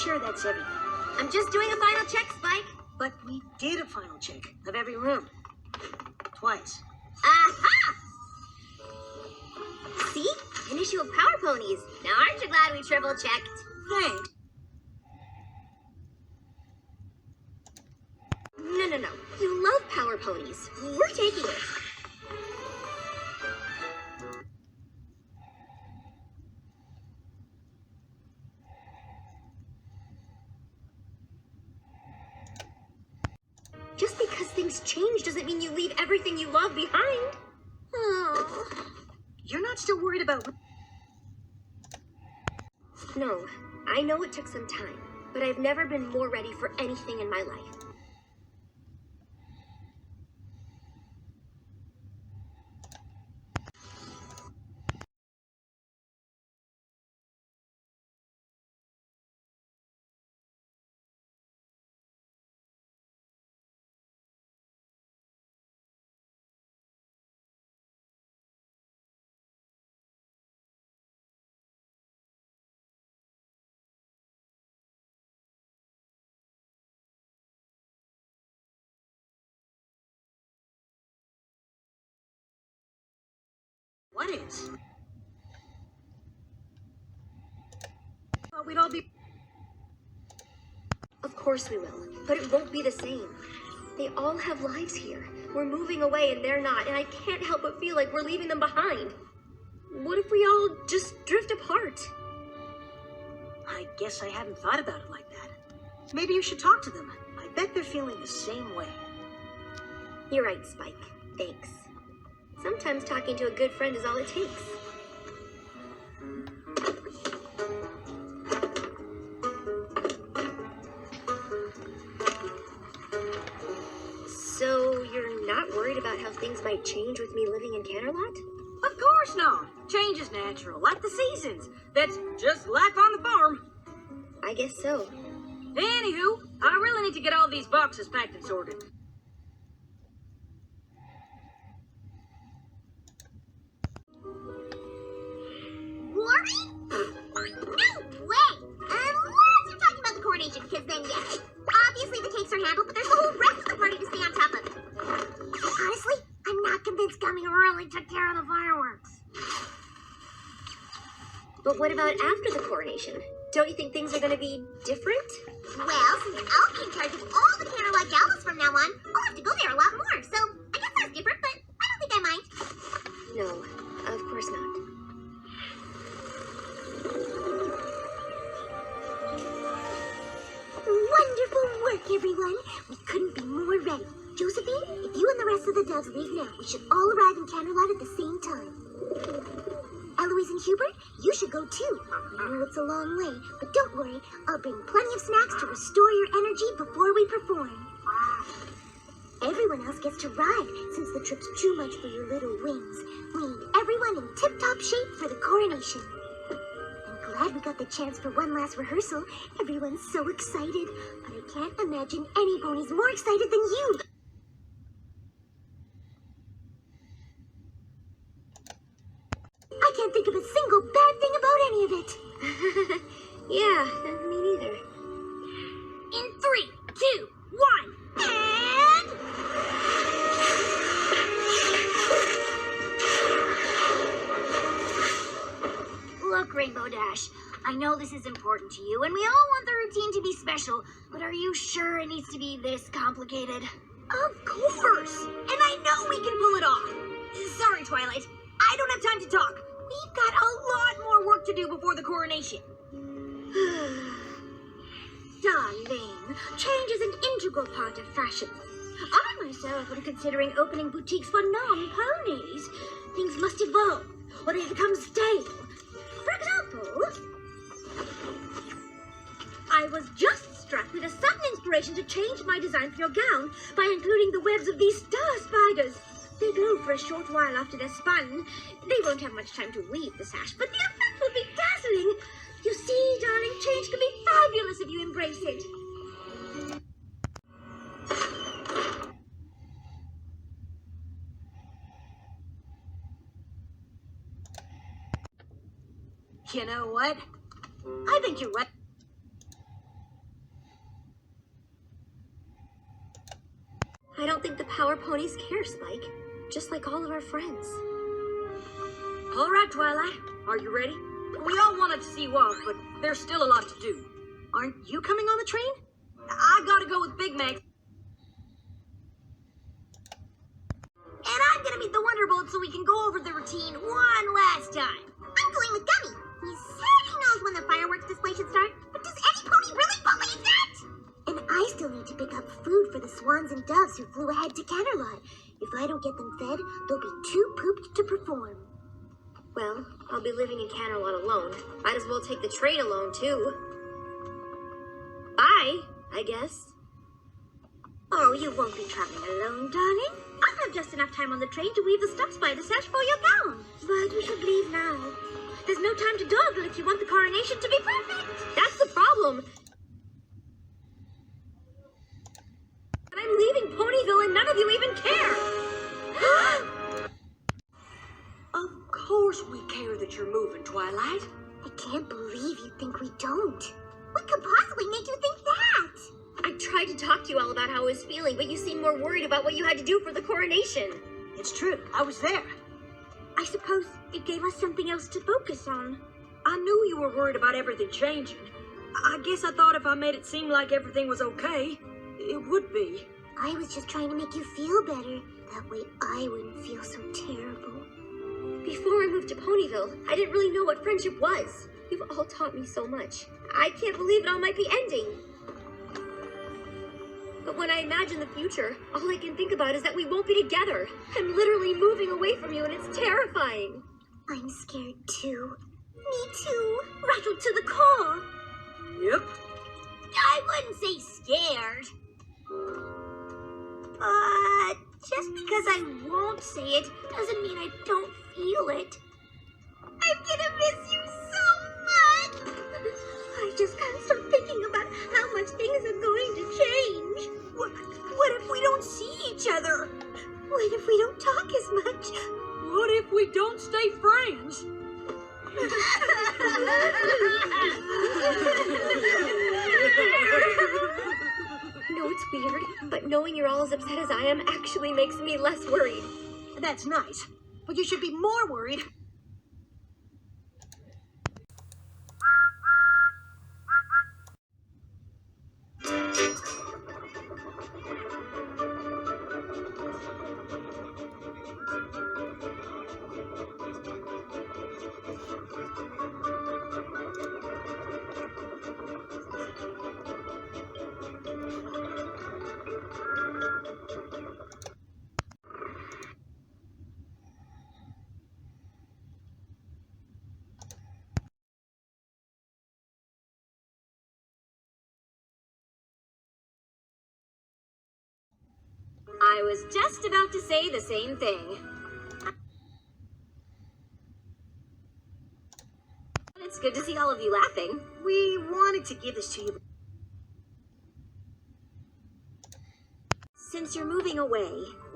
sure that's everything? I'm just doing a final check, Spike. But we did a final check of every room. Twice. Aha! See? An issue of Power Ponies. Now aren't you glad we triple checked? Thanks. No. You love Power Ponies. We're taking it. Just because things change doesn't mean you leave everything you love behind. Oh. You're not still worried about... No, I know it took some time, but I've never been more ready for anything in my life. What is? Thought we'd all be... Of course we will, but it won't be the same. They all have lives here. We're moving away and they're not, and I can't help but feel like we're leaving them behind. What if we all just drift apart? I guess I hadn't thought about it like that. Maybe you should talk to them. I bet they're feeling the same way. You're right, Spike. Thanks. Sometimes talking to a good friend is all it takes. So, you're not worried about how things might change with me living in Canterlot? Of course not. Change is natural, like the seasons. That's just like on the farm. I guess so. Anywho, I really need to get all these boxes packed and sorted. Worry? No way! Unless you're talking about the coronation, because then yes. Obviously the cakes are handled, but there's the whole rest of the party to stay on top of it. Honestly, I'm not convinced Gummy really took care of the fireworks. But what about after the coronation? Don't you think things are going to be different? Well, since I'll be in charge of all the Candlelight Galas from now on, I'll have to go there a lot more. So I guess that's different, but I don't think I mind. No, of course not. Wonderful work, everyone. We couldn't be more ready. Josephine, if you and the rest of the doves leave now, we should all arrive in Canterlot at the same time. Eloise and Hubert, you should go too. I know it's a long way, but don't worry. I'll bring plenty of snacks to restore your energy before we perform. Everyone else gets to ride, since the trip's too much for your little wings. We need everyone in tip-top shape for the coronation. I'm glad we got the chance for one last rehearsal. Everyone's so excited, but I can't imagine any pony's more excited than you. I can't think of a single bad thing about any of it. Yeah, me neither. In 3, 2, 1, and... Look, Rainbow Dash, I know this is important to you, and we all want the routine to be special, but are you sure it needs to be this complicated? Of course! And I know we can pull it off! Sorry, Twilight. I don't have time to talk. We've got a lot more work to do before the coronation. Darling, change is an integral part of fashion. I myself am considering opening boutiques for non-ponies. Things must evolve, or they become stale. For example, I was just struck with a sudden inspiration to change my design for your gown by including the webs of these star spiders. They glow for a short while after they're spun. They won't have much time to weave the sash, but the effect will be dazzling. You see, darling, change can be fabulous if you embrace it. You know what? I think you're right. how our ponies care, Spike. Just like all of our friends. All right, Twilight. Are you ready? We all wanted to see you off, but there's still a lot to do. Aren't you coming on the train? I gotta go with Big Mac. And I'm gonna meet the Wonderbolt so we can go over the routine one last time. I'm going with Gummy. He said he knows when the fireworks display should start, but does any pony really believe that? And I still need to pick up food for the swans and doves who flew ahead to Canterlot. If I don't get them fed, they'll be too pooped to perform. Well, I'll be living in Canterlot alone. Might as well take the train alone, too. Bye, I guess. Oh, you won't be traveling alone, darling. I'll have just enough time on the train to weave the stops by the sash for your gown. But you should leave now. There's no time to dawdle if you want the coronation to be perfect. That's the problem. But I'm leaving Ponyville and none of you even care. Of course we care that you're moving, Twilight. I can't believe you think we don't. What could possibly make you think that? I tried to talk to you all about how I was feeling, but you seemed more worried about what you had to do for the coronation. It's true. I was there. I suppose it gave us something else to focus on. I knew you were worried about everything changing. I guess I thought if I made it seem like everything was okay, it would be. I was just trying to make you feel better. That way I wouldn't feel so terrible. Before I moved to Ponyville, I didn't really know what friendship was. You've all taught me so much. I can't believe it all might be ending. But when I imagine the future, all I can think about is that we won't be together. I'm literally moving away from you and it's terrifying. I'm scared too. Me too. Rattled to the core. Yep. I wouldn't say scared. But just because I won't say it doesn't mean I don't feel it. I'm gonna miss you so much. I just can't stop thinking about how much things are going to change. What if we don't see each other? What if we don't talk as much? What if we don't stay friends? No, it's weird, but knowing you're all as upset as I am actually makes me less worried. That's nice, but you should be more worried. I was just about to say the same thing. It's good to see all of you laughing. We wanted to give this to you. Since you're moving away,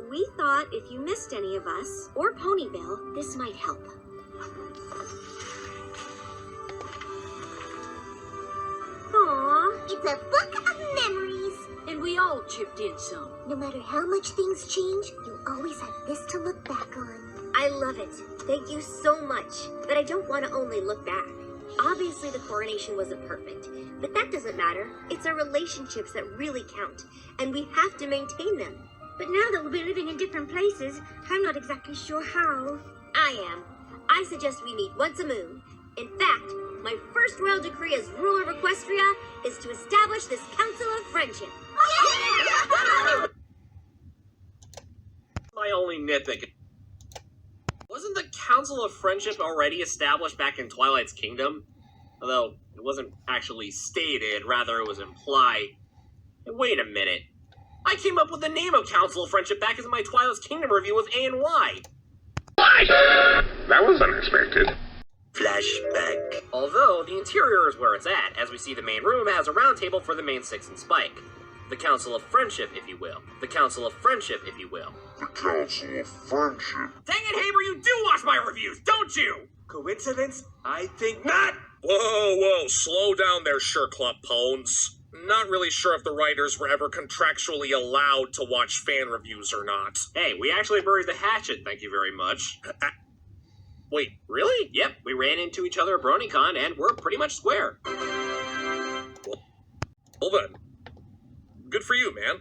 we thought if you missed any of us, or Ponyville, this might help. Aww, it's a book of memories. And we all chipped in some. No matter how much things change, you'll always have this to look back on. I love it. Thank you so much. But I don't want to only look back. Obviously, the coronation wasn't perfect, but that doesn't matter. It's our relationships that really count, and we have to maintain them. But now that we'll be living in different places, I'm not exactly sure how. I am. I suggest we meet once a moon. In fact, my first royal decree as ruler of Equestria is to establish this Council of Friendship. My only nitpick. Wasn't the Council of Friendship already established back in Twilight's Kingdom? Although, it wasn't actually stated, rather it was implied. Wait a minute. I came up with the name of Council of Friendship back in my Twilight's Kingdom review with A&Y. That was unexpected. Flashback. Although, the interior is where it's at, as we see the main room has a round table for the main Six and Spike. The Council of Friendship, if you will. The Council of Friendship, if you will. The Council of Friendship. Dang it, Haber, you do watch my reviews, don't you? Coincidence? I think not. Whoa, slow down there, Sherlock Holmes. not really sure if the writers were ever contractually allowed to watch fan reviews or not. Hey, we actually buried the hatchet, thank you very much. Wait, really? Yep, we ran into each other at BronyCon, and we're pretty much square. Well then. Good for you, man.